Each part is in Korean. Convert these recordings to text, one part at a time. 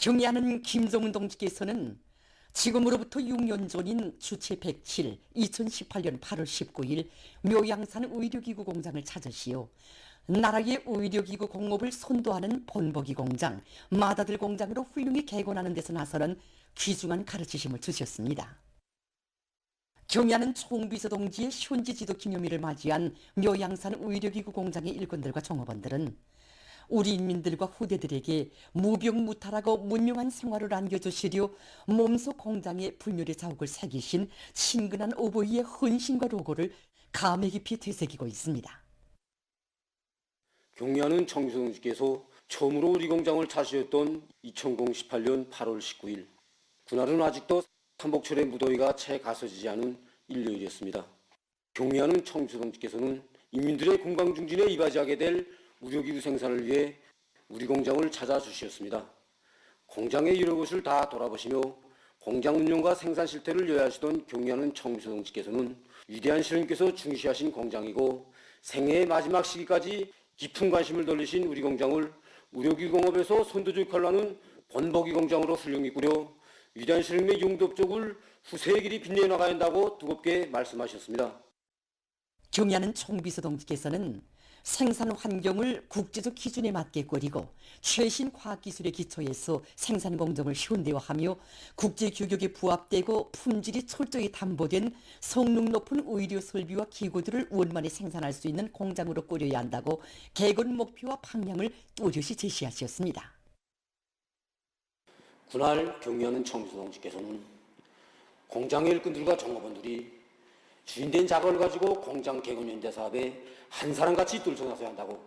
경의하는 김정은 동지께서는 지금으로부터 6년 전인 주체 107, 2018년 8월 19일 묘양산 의료기구 공장을 찾으시어 나라의 의료기구 공업을 선도하는 본보기 공장, 마다들 공장으로 훌륭히 개건하는 데서 나서는 귀중한 가르치심을 주셨습니다. 경의하는 총비서 동지의 현지 지도 기념일을 맞이한 묘양산 의료기구 공장의 일꾼들과 종업원들은 우리 인민들과 후대들에게 무병무탈하고 문명한 생활을 안겨주시려 몸소 공장에 불멸의 자욱을 새기신 친근한 오보이의 헌신과 로고를 감회 깊이 되새기고 있습니다. 경의하는 청소동지께서 처음으로 우리 공장을 찾으셨던 2018년 8월 19일, 그날은 아직도 삼복철의 무더위가 채 가서지지 않은 일요일이었습니다. 경의하는 청소동지께서는 인민들의 건강 증진에 이바지하게 될 의료기구 생산을 위해 우리 공장을 찾아주셨습니다. 공장의 여러 곳을 다 돌아보시며 공장 운영과 생산 실태를 요하시던 경의하는 청소동지께서는 위대한 시령께서 중시하신 공장이고 생애의 마지막 시기까지 깊은 관심을 돌리신 우리 공장을 의료기구 공업에서 선도적 역할을 하는 본보기 공장으로 훌륭히 꾸려 위대한 시령의 용접족을 후세의 길이 빛내 나가야 한다고 두껍게 말씀하셨습니다. 경의하는 총비서 동지께서는 생산 환경을 국제적 기준에 맞게 꾸리고 최신 과학기술의 기초에서 생산 공정을 현대화하며 국제 규격에 부합되고 품질이 철저히 담보된 성능 높은 의료 설비와 기구들을 원만히 생산할 수 있는 공장으로 꾸려야 한다고 개건 목표와 방향을 뚜렷이 제시하셨습니다. 그날 경의하는 청소동지께서는 공장의 일꾼들과 종업원들이 주인된 자금을 가지고 공장 개건 현대 사업에 한 사람같이 떨쳐나서야 한다고,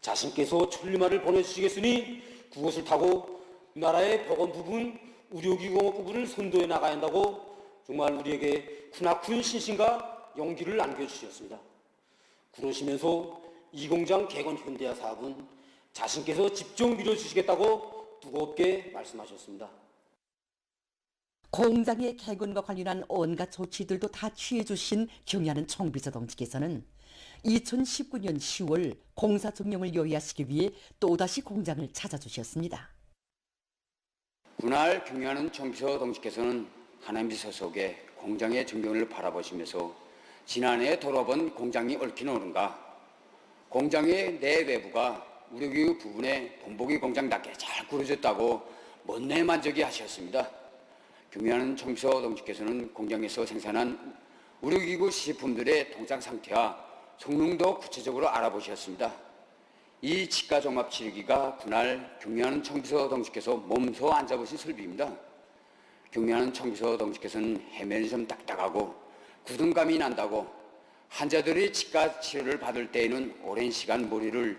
자신께서 천리마를 보내주시겠으니 그것을 타고 나라의 보건 부분, 의료기구 공업 부분을 선도해 나가야 한다고 정말 우리에게 크나큰 신심과 용기를 안겨주셨습니다. 그러시면서 이 공장 개건 현대화 사업은 자신께서 직접 밀어주시겠다고 두껍게 말씀하셨습니다. 공장의 개건과 관련한 온갖 조치들도 다 취해주신 경의하는 총비서 동지께서는 2019년 10월 공사 종료를 요의하시기 위해 또다시 공장을 찾아주셨습니다. 그날 경의하는 총비서 동지께서는 하나님 소속의 공장의 전경을 바라보시면서 지난해 돌아본 공장이 옳긴 옳은가, 공장의 내외부가 의료기구 부분에 본보기 공장답게 잘 꾸려졌다고 못내 만족해 하셨습니다. 경의하는 총비서 동지께서는 공장에서 생산한 의료기구 시제품들의 동작 상태와 성능도 구체적으로 알아보셨습니다. 이 치과종합치료기가 그날 경의하는 총비서 동지께서 몸소 앉아보신 설비입니다. 경의하는 총비서 동지께서는 해면이 좀 딱딱하고 굳은감이 난다고, 환자들이 치과 치료를 받을 때에는 오랜 시간 머리를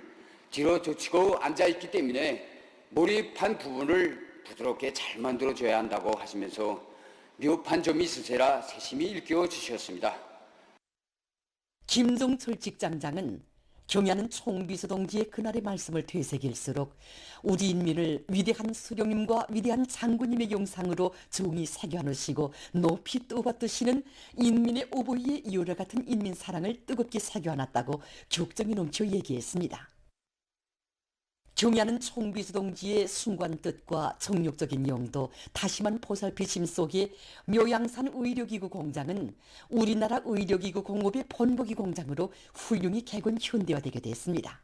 뒤로 젖히고 앉아있기 때문에 몰입한 부분을 부드럽게 잘 만들어줘야 한다고 하시면서 미흡한 점이 있으세라 세심히 일깨워 주셨습니다. 김종철 직장장은 경의하는 총비서 동지의 그날의 말씀을 되새길수록 우리 인민을 위대한 수령님과 위대한 장군님의 영상으로 종이 새겨놓으시고 높이 떠받드시는 인민의 오보이의 이오라 같은 인민 사랑을 뜨겁게 새겨놨다고 격정이 넘쳐 얘기했습니다. 경의하는 총비서 동지의 숭고한 뜻과 정욕적인 용도 다시만 보살피심 속에 묘양산 의료기구 공장은 우리나라 의료기구 공업의 본보기 공장으로 훌륭히 개건 현대화되게 됐습니다.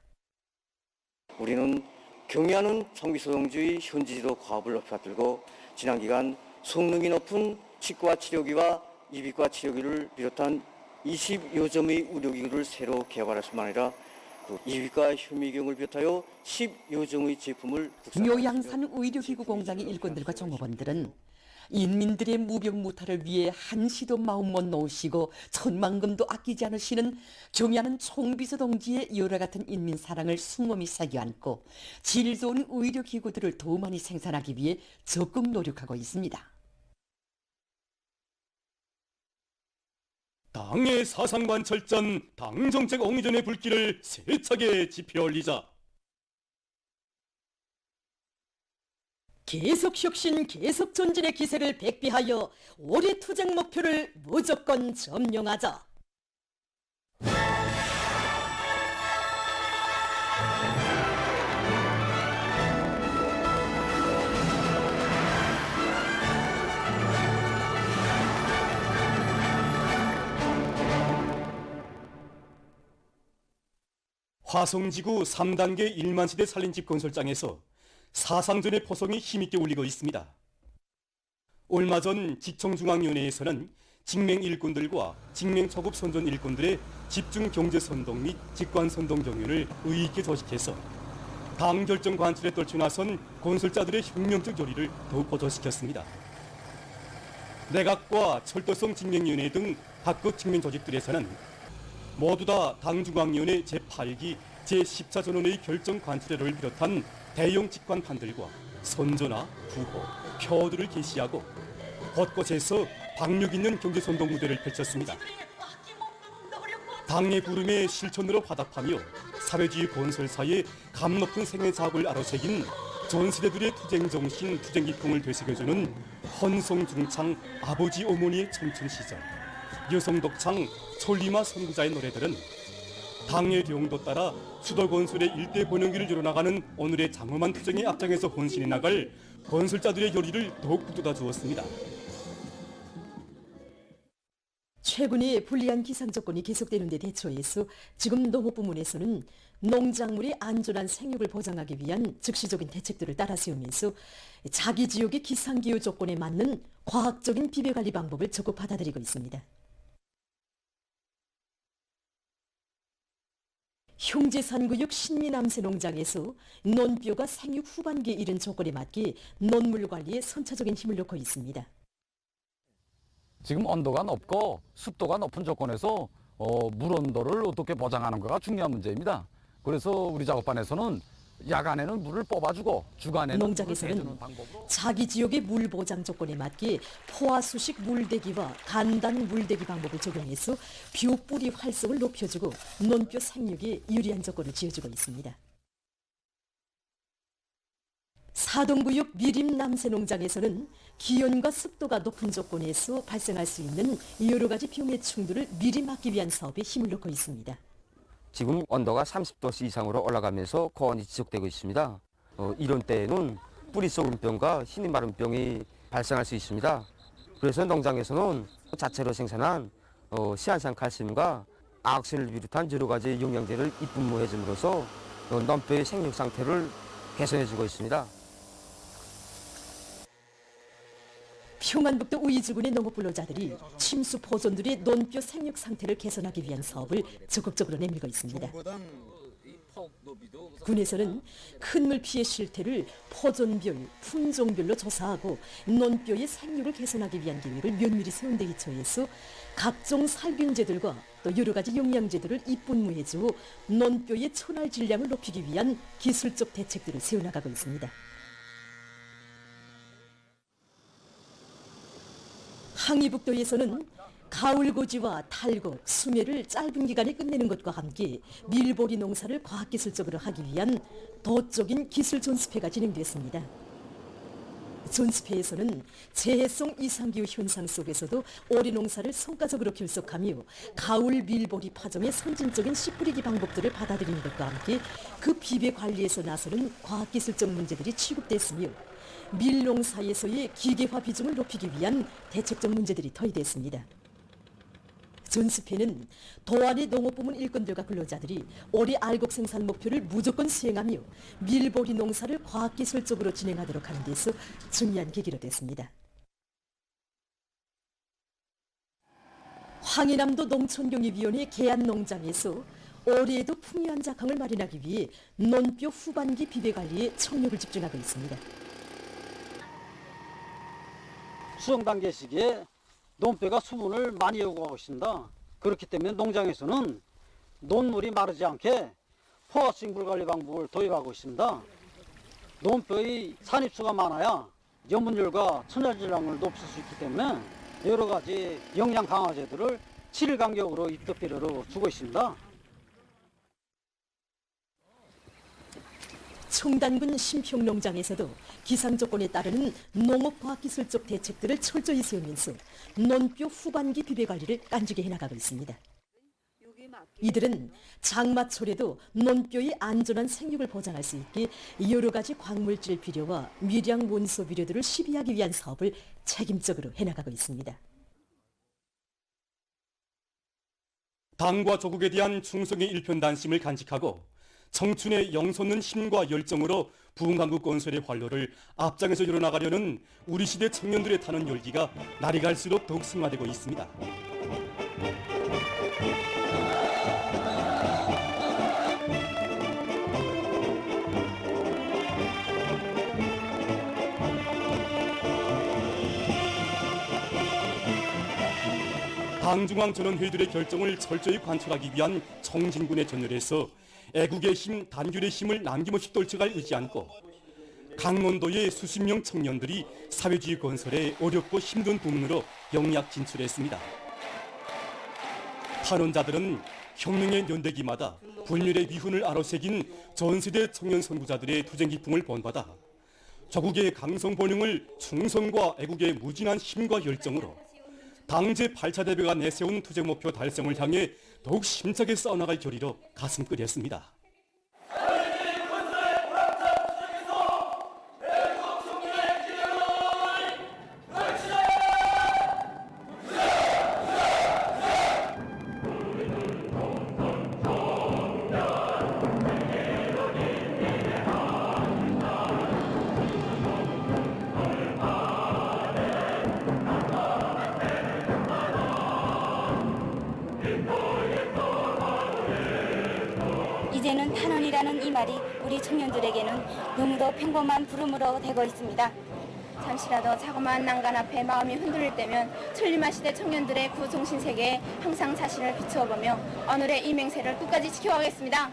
우리는 경의하는 총비서 동지의 현지지도 과업을 높여들고 지난 기간 성능이 높은 치과 치료기와 이비과 치료기를 비롯한 20여 점의 의료기구를 새로 개발할 뿐만 아니라 이비과 현미경을 비롯하여 10여 종의 제품을 묘양산 의료기구 공장의 일꾼들과 종업원들은 인민들의 무병무탈을 위해 한시도 마음 못 놓으시고 천만금도 아끼지 않으시는 경의하는 총비서 동지의 여러 같은 인민 사랑을 숭엄히 새겨안고 질 좋은 의료기구들을 더 많이 생산하기 위해 적극 노력하고 있습니다. 당의 사상관 철전, 당정책 옹이전의 불길을 세차게 지펴 올리자. 계속 혁신, 계속 전진의 기세를 백비하여 올해 투쟁 목표를 무조건 점령하자. 화성지구 3단계 1만 세대 살림집 건설장에서 사상전의 포성이 힘있게 울리고 있습니다. 얼마 전 지청중앙위원회에서는 직맹 일꾼들과 직맹 초급 선전 일꾼들의 집중 경제 선동 및 직관 선동 경륜을 의의 있게 조직해서 당 결정 관철에 떨쳐나선 건설자들의 혁명적 요리를 더욱 보조시켰습니다. 내각과 철도성 직맹위원회 등 각급 직맹 조직들에서는 모두 다 당중앙위원회 제8기 제14 전원의 결정 관철회를 비롯한 대형 직관판들과 선조나 구호, 표어들을 게시하고 곳곳에서 박력 있는 경제선동 무대를 펼쳤습니다. 당의 구름에 실천으로 화답하며 사회주의 건설사의 감높은 생애사업을 아로새긴 전세대들의 투쟁정신, 투쟁기풍을 되새겨주는 헌성중창 아버지 어머니의 청춘시절, 여성독창 천리마 선구자의 노래들은 당의 령도 따라 수도건설의 일대 번영기를 이뤄나가는 오늘의 장엄한 투쟁의 앞장에서 헌신해 나갈 건설자들의 열의를 더욱 북돋아 주었습니다. 최근에 불리한 기상 조건이 계속되는 데 대처해서 지금 농업부문에서는 농작물의 안전한 생육을 보장하기 위한 즉시적인 대책들을 따라 세우면서 자기 지역의 기상기후 조건에 맞는 과학적인 비배관리 방법을 적극 받아들이고 있습니다. 흉제산구역 신미남새 농장에서 논뼈가 생육 후반기에 이른 조건에 맞게 논물 관리에 선차적인 힘을 놓고 있습니다. 지금 온도가 높고 습도가 높은 조건에서 물 온도를 어떻게 보장하는가가 중요한 문제입니다. 그래서 우리 작업반에서는 야간에는 물을 뽑아주고 주간에는 농장에서는 자기 지역의 물 보장 조건에 맞게 포화수식 물대기와 간단 물대기 방법을 적용해서 뷰 뿌리 활성을 높여주고 논뼈 생육에 유리한 조건을 지어주고 있습니다. 사동구역 미림남새 농장에서는 기온과 습도가 높은 조건에서 발생할 수 있는 여러 가지 병해충들을 미리 막기 위한 사업에 힘을 놓고 있습니다. 지금 온도가 30도씨 이상으로 올라가면서 고온이 지속되고 있습니다. 이런 때에는 뿌리 썩은병과 흰이 마른 병이 발생할 수 있습니다. 그래서 농장에서는 자체로 생산한 시안산 칼슘과 아악신을 비롯한 여러 가지 영양제를 입분무해 줌으로써 논뼈의 생육 상태를 개선해 주고 있습니다. 평안북도 우이주군의 농업근로자들이 침수 포존들의 논뼈 생육 상태를 개선하기 위한 사업을 적극적으로 내밀고 있습니다. 군에서는 큰 물 피해 실태를 포존별, 품종별로 조사하고 논뼈의 생육을 개선하기 위한 계획을 면밀히 세운 데 기초해서 각종 살균제들과 또 여러 가지 영양제들을 입분무해주고 논뼈의 천알 질량을 높이기 위한 기술적 대책들을 세워나가고 있습니다. 항이북도에서는 가을고지와 탈곡, 수매를 짧은 기간에 끝내는 것과 함께 밀보리 농사를 과학기술적으로 하기 위한 도적인 기술 존습회가 진행됐습니다. 존습회에서는 재해성 이상기후 현상 속에서도 오리 농사를 성과적으로 결속하며 가을 밀보리 파종의 선진적인 씨 뿌리기 방법들을 받아들이는 것과 함께 그 비배 관리에서 나서는 과학기술적 문제들이 취급됐으며 밀농사에서의 기계화 비중을 높이기 위한 대책적 문제들이 토의됐습니다. 존습회는 도안의 농업부문 일꾼들과 근로자들이 오리 알곡 생산 목표를 무조건 수행하며 밀보리 농사를 과학기술적으로 진행하도록 하는 데서 중요한 계기로 됐습니다. 황해남도 농촌경협위원회 계안농장에서 올해에도 풍요한 작황을 마련하기 위해 논뼈 후반기 비배관리에 총력을 집중하고 있습니다. 수정 단계 시기에 논뼈가 수분을 많이 요구하고 있습니다. 그렇기 때문에 농장에서는 논물이 마르지 않게 포화수익 물 관리 방법을 도입하고 있습니다. 논뼈의 산입수가 많아야 염분율과 천연질량을 높일 수 있기 때문에 여러 가지 영양 강화제들을 7일 간격으로 입덕 비료로 주고 있습니다. 청단군 신평농장에서도 기상 조건에 따르는 농업과학기술적 대책들을 철저히 세우면서 논뼈 후반기 비배 관리를 깐지게 해나가고 있습니다. 이들은 장마철에도 논뼈의 안전한 생육을 보장할 수 있게 여러 가지 광물질 비료와 미량 원소 비료들을 시비하기 위한 사업을 책임적으로 해나가고 있습니다. 당과 조국에 대한 충성의 일편단심을 간직하고 청춘의 영솟는 힘과 열정으로 부흥강국 건설의 활로를 앞장에서 이뤄나가려는 우리 시대 청년들의 타는 열기가 날이 갈수록 더욱 승화되고 있습니다. 당중앙전원회의들의 결정을 철저히 관철하기 위한 청진군의 전열에서 애국의 힘, 단결의 힘을 남김없이 떨쳐갈 의지 않고 강원도의 수십 명 청년들이 사회주의 건설에 어렵고 힘든 부문으로 영약 진출했습니다. 탄원자들은 혁명의 연대기마다 분열의 위훈을 아로새긴 전세대 청년 선구자들의 투쟁 기풍을 본받아 조국의 강성 번영을 충성과 애국의 무진한 힘과 열정으로 당 제8차 대회가 내세운 투쟁 목표 달성을 향해 더욱 힘차게 싸워나갈 결의로 가슴 끓였습니다. 이제는 탄원이라는 이 말이 우리 청년들에게는 너무도 평범한 부름으로 되고 있습니다. 잠시라도 자그마한 난간 앞에 마음이 흔들릴 때면 천리마 시대 청년들의 그 정신 세계에 항상 자신을 비추어보며 오늘의 이 맹세를 끝까지 지켜가겠습니다.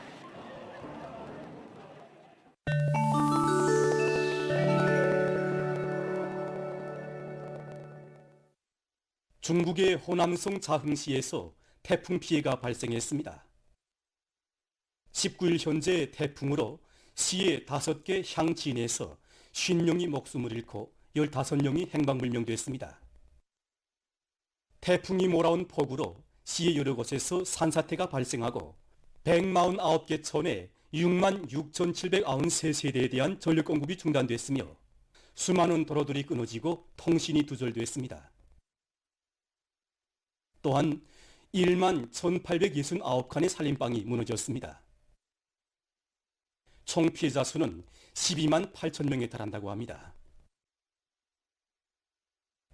중국의 호남성 자흥시에서 태풍 피해가 발생했습니다. 19일 현재 태풍으로 시의 5개 향지인에서 50명이 목숨을 잃고 15명이 행방불명됐습니다. 태풍이 몰아온 폭우로 시의 여러 곳에서 산사태가 발생하고 149개 촌에 66,793세대에 대한 전력 공급이 중단됐으며 수많은 도로들이 끊어지고 통신이 두절됐습니다. 또한 11,869칸의 살림방이 무너졌습니다. 총 피해자 수는 12만 8천 명에 달한다고 합니다.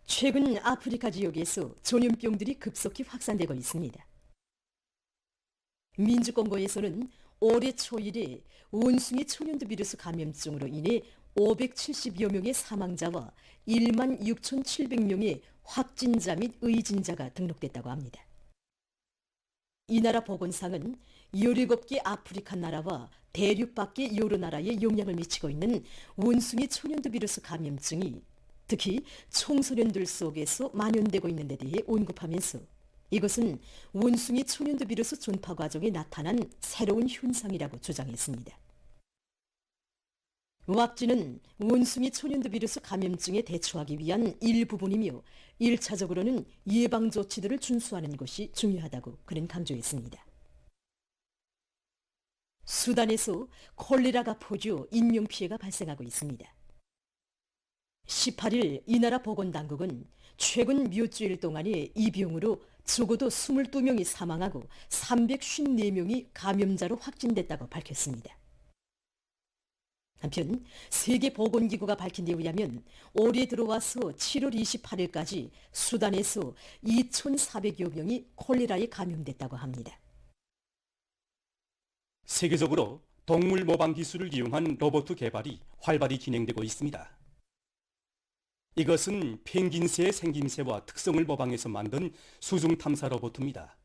최근 아프리카 지역에서 전염병들이 급속히 확산되고 있습니다. 민주공고에서는 올해 초일에 원숭이 초년두 비루스 감염증으로 인해 570여 명의 사망자와 1만 6,700명의 확진자 및 의진자가 등록됐다고 합니다. 이 나라 보건상은 17개 아프리카 나라와 대륙 밖의 여러 나라에 영향을 미치고 있는 원숭이 초년두 비루스 감염증이 특히 청소년들 속에서 만연되고 있는 데 대해 언급하면서 이것은 원숭이 초년두 비루스 전파 과정에 나타난 새로운 현상이라고 주장했습니다. 왁진은 원숭이 초년두 비루스 감염증에 대처하기 위한 일부분이며 1차적으로는 예방 조치들을 준수하는 것이 중요하다고 그는 강조했습니다. 수단에서 콜레라가 퍼져 인명피해가 발생하고 있습니다. 18일 이 나라 보건당국은 최근 몇 주일 동안에 이 병으로 적어도 22명이 사망하고 354명이 감염자로 확진됐다고 밝혔습니다. 한편 세계보건기구가 밝힌 데 의하면 올해 들어와서 7월 28일까지 수단에서 2,400여 명이 콜레라에 감염됐다고 합니다. 세계적으로 동물 모방 기술을 이용한 로봇 개발이 활발히 진행되고 있습니다. 이것은 펭귄새의 생김새와 특성을 모방해서 만든 수중 탐사 로봇입니다.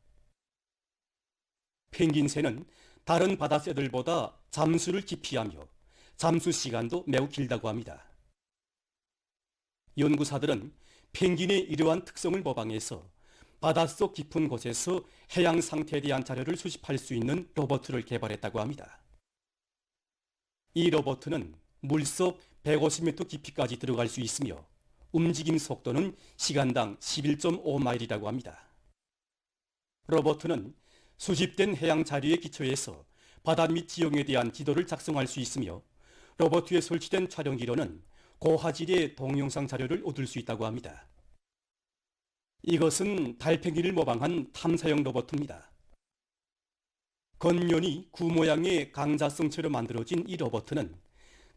펭귄새는 다른 바다새들보다 잠수를 기피하며 잠수 시간도 매우 길다고 합니다. 연구사들은 펭귄의 이러한 특성을 모방해서 바닷속 깊은 곳에서 해양 상태에 대한 자료를 수집할 수 있는 로봇을 개발했다고 합니다. 이 로봇은 물속 150m 깊이까지 들어갈 수 있으며 움직임 속도는 시간당 11.5마일이라고 합니다. 로봇은 수집된 해양 자료에 기초해서 바다 및 지형에 대한 지도를 작성할 수 있으며 로봇에 설치된 촬영기로는 고화질의 동영상 자료를 얻을 수 있다고 합니다. 이것은 달팽이를 모방한 탐사용 로봇입니다. 겉면이 구 모양의 강자성체로 만들어진 이 로버트는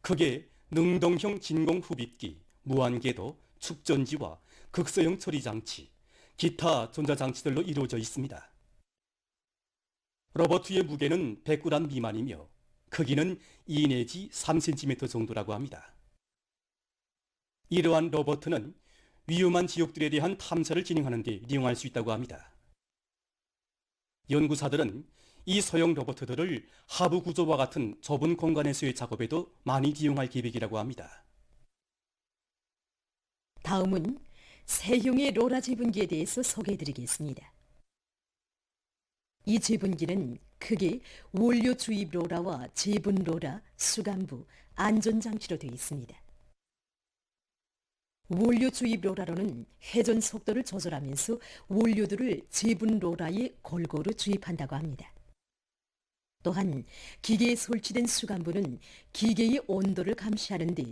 크게 능동형 진공 흡입기, 무한궤도, 축전지와 극소형 처리 장치, 기타 전자장치들로 이루어져 있습니다. 로버트의 무게는 100g 미만이며 크기는 2 내지 3cm 정도라고 합니다. 이러한 로버트는 위험한 지역들에 대한 탐사를 진행하는 데 이용할 수 있다고 합니다. 연구사들은 이 소형 로버트들을 하부 구조와 같은 좁은 공간에서의 작업에도 많이 이용할 계획이라고 합니다. 다음은 세형의 로라 제분기에 대해서 소개해드리겠습니다. 이 제분기는 크게 원료 주입 로라와 제분 로라, 수간부, 안전장치로 되어 있습니다. 원료 주입 로라로는 회전 속도를 조절하면서 원료들을 제분 로라에 골고루 주입한다고 합니다. 또한 기계에 설치된 수간부는 기계의 온도를 감시하는 데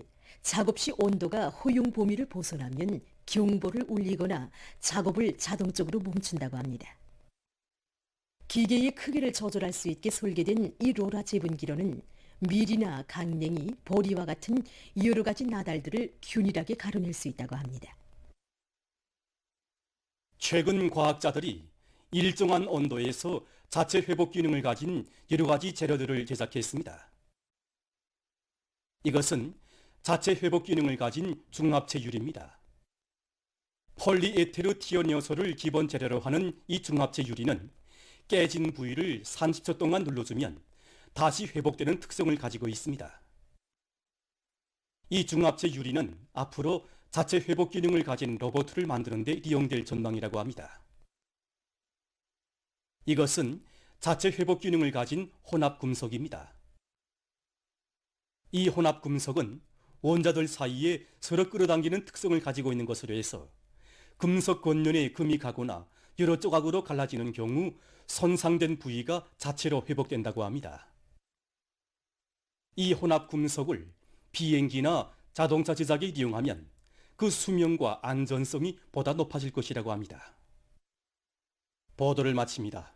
작업 시 온도가 허용 범위를 벗어나면 경보를 울리거나 작업을 자동적으로 멈춘다고 합니다. 기계의 크기를 조절할 수 있게 설계된 이 로라 제분기로는 밀이나 강냉이, 보리와 같은 여러 가지 나달들을 균일하게 가려낼 수 있다고 합니다. 최근 과학자들이 일정한 온도에서 자체 회복 기능을 가진 여러 가지 재료들을 제작했습니다. 이것은 자체 회복 기능을 가진 중합체 유리입니다. 폴리에테르 티오니오소를 기본 재료로 하는 이 중합체 유리는 깨진 부위를 30초 동안 눌러주면 다시 회복되는 특성을 가지고 있습니다. 이 중합체 유리는 앞으로 자체 회복 기능을 가진 로봇을 만드는 데 이용될 전망이라고 합니다. 이것은 자체 회복 기능을 가진 혼합 금속입니다. 이 혼합 금속은 원자들 사이에 서로 끌어당기는 특성을 가지고 있는 것으로 해서 금속 겉면에 금이 가거나 여러 조각으로 갈라지는 경우 손상된 부위가 자체로 회복된다고 합니다. 이 혼합 금속을 비행기나 자동차 제작에 이용하면 그 수명과 안전성이 보다 높아질 것이라고 합니다. 보도를 마칩니다.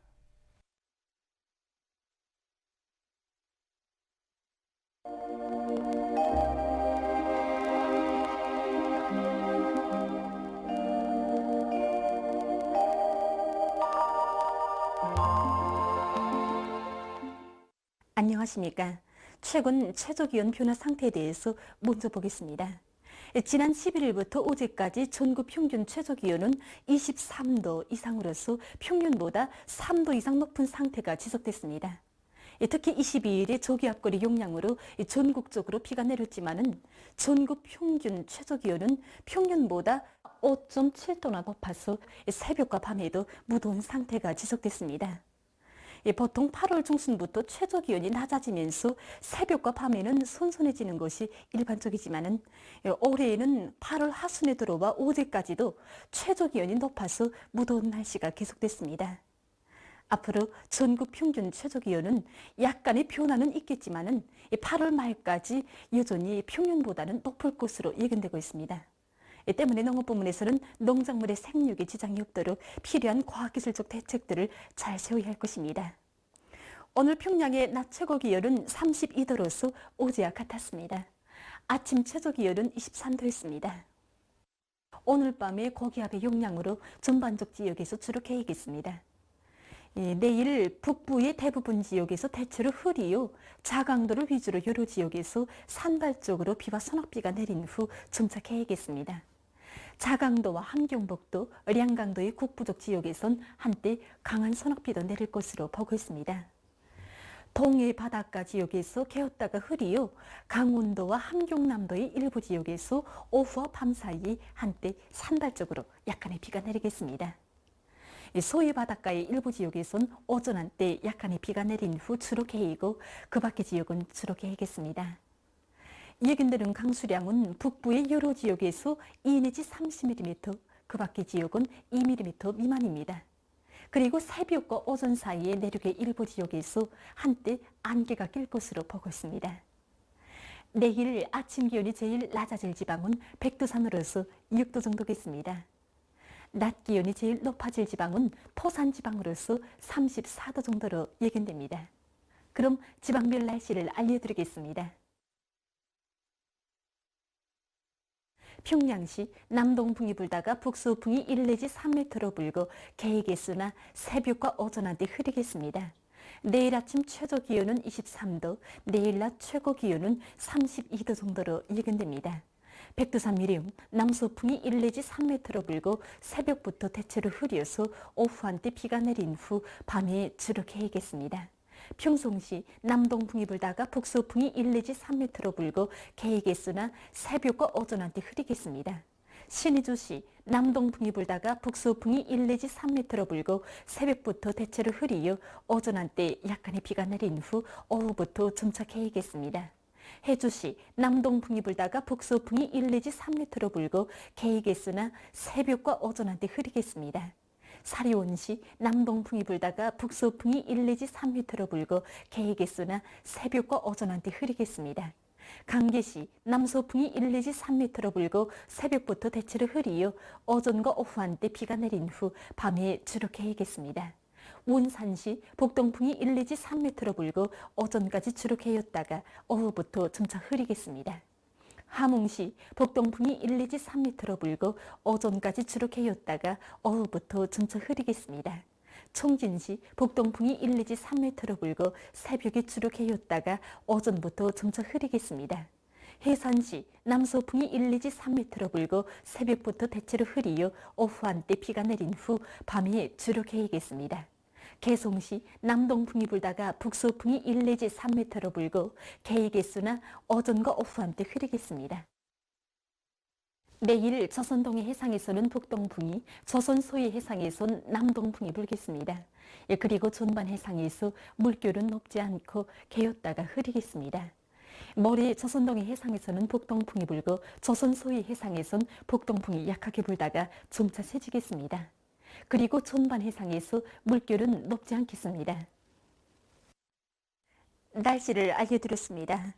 안녕하십니까. 최근 최저기온 변화 상태에 대해서 먼저 보겠습니다. 지난 11일부터 어제까지 전국 평균 최저기온은 23도 이상으로서 평균보다 3도 이상 높은 상태가 지속됐습니다. 특히 22일에 저기압거리 영향으로 전국적으로 비가 내렸지만은 전국 평균 최저기온은 평균보다 5.7도나 높아서 새벽과 밤에도 무더운 상태가 지속됐습니다. 보통 8월 중순부터 최저기온이 낮아지면서 새벽과 밤에는 선선해지는 것이 일반적이지만은 올해에는 8월 하순에 들어와 어제까지도 최저기온이 높아서 무더운 날씨가 계속됐습니다. 앞으로 전국 평균 최저기온은 약간의 변화는 있겠지만은 8월 말까지 여전히 평년보다는 높을 것으로 예견되고 있습니다. 때문에 농업부문에서는 농작물의 생육에 지장이 없도록 필요한 과학기술적 대책들을 잘 세워야 할 것입니다. 오늘 평양의 낮 최고기온은 32도로서 어제와 같았습니다. 아침 최저기온은 23도였습니다. 오늘 밤에 고기압의 영향으로 전반적 지역에서 주로 개이겠습니다. 내일 북부의 대부분 지역에서 대체로 흐리요, 자강도를 위주로 여러 지역에서 산발적으로 비와 소낙비가 내린 후 점차 개이겠습니다. 자강도와 함경북도, 량강도의 국부적 지역에선 한때 강한 소낙비도 내릴 것으로 보고 있습니다. 동해 바닷가 지역에서 개었다가 흐리요, 강원도와 함경남도의 일부 지역에서 오후와 밤 사이 한때 산발적으로 약간의 비가 내리겠습니다. 서해 바닷가의 일부 지역에선 오전 한때 약간의 비가 내린 후 주로 개이고 그 밖의 지역은 주로 개이겠습니다. 예견되는 강수량은 북부의 여러 지역에서 2 내지 30mm, 그 밖의 지역은 2mm 미만입니다. 그리고 새벽과 오전 사이에 내륙의 일부 지역에서 한때 안개가 낄 것으로 보고 있습니다. 내일 아침 기온이 제일 낮아질 지방은 백두산으로서 6도 정도겠습니다. 낮 기온이 제일 높아질 지방은 토산 지방으로서 34도 정도로 예견됩니다. 그럼 지방별 날씨를 알려드리겠습니다. 평양시 남동풍이 불다가 북서풍이 1 내지 3m로 불고 개개수나 새벽과 오전 한때 흐리겠습니다. 내일 아침 최저 기온은 23도, 내일 낮 최고 기온은 32도 정도로 예견됩니다. 백두산 미령 남서풍이 1 내지 3m로 불고 새벽부터 대체로 흐려서 오후 한때 비가 내린 후 밤에 주로 개겠습니다. 평송시 남동풍이 불다가 북서풍이 1 내지 3m로 불고 개개수나 새벽과 오전 한때 흐리겠습니다. 신의주시 남동풍이 불다가 북서풍이 1 내지 3m로 불고 새벽부터 대체로 흐리어 오전 한때 약간의 비가 내린 후 오후부터 점차 개겠습니다. 해주시 남동풍이 불다가 북서풍이 1 내지 3m로 불고 개개수나 새벽과 오전 한때 흐리겠습니다. 사리온시 남동풍이 불다가 북서풍이 1 내지 3m로 불고 개개수나 새벽과 오전 한때 흐리겠습니다. 강계시 남서풍이 1 내지 3m로 불고 새벽부터 대체로 흐리어 오전과 오후 한때 비가 내린 후 밤에 주로 개겠습니다. 원산시 북동풍이 1 내지 3m로 불고 오전까지 주로 개였다가 오후부터 점차 흐리겠습니다. 함흥시 북동풍이 1 내지 3m로 불고 오전까지 주로 개였다가 오후부터 점차 흐리겠습니다. 청진시 북동풍이 1 내지 3m로 불고 새벽에 주로 개였다가 오전부터 점차 흐리겠습니다. 해산시 남서풍이 1 내지 3m로 불고 새벽부터 대체로 흐리어 오후 한때 비가 내린 후 밤에 주로 개겠습니다. 개송시 남동풍이 불다가 북서풍이 1 내지 3m로 불고 개개수나 오전과 오후 한때 흐리겠습니다. 내일 조선동해 해상에서는 북동풍이, 조선 소해 해상에선 남동풍이 불겠습니다. 그리고 전반 해상에서 물결은 높지 않고 개었다가 흐리겠습니다. 모레 조선동해 해상에서는 북동풍이 불고 조선 소해 해상에선 북동풍이 약하게 불다가 점차 세지겠습니다. 그리고 전반 해상에서 물결은 높지 않겠습니다. 날씨를 알려드렸습니다.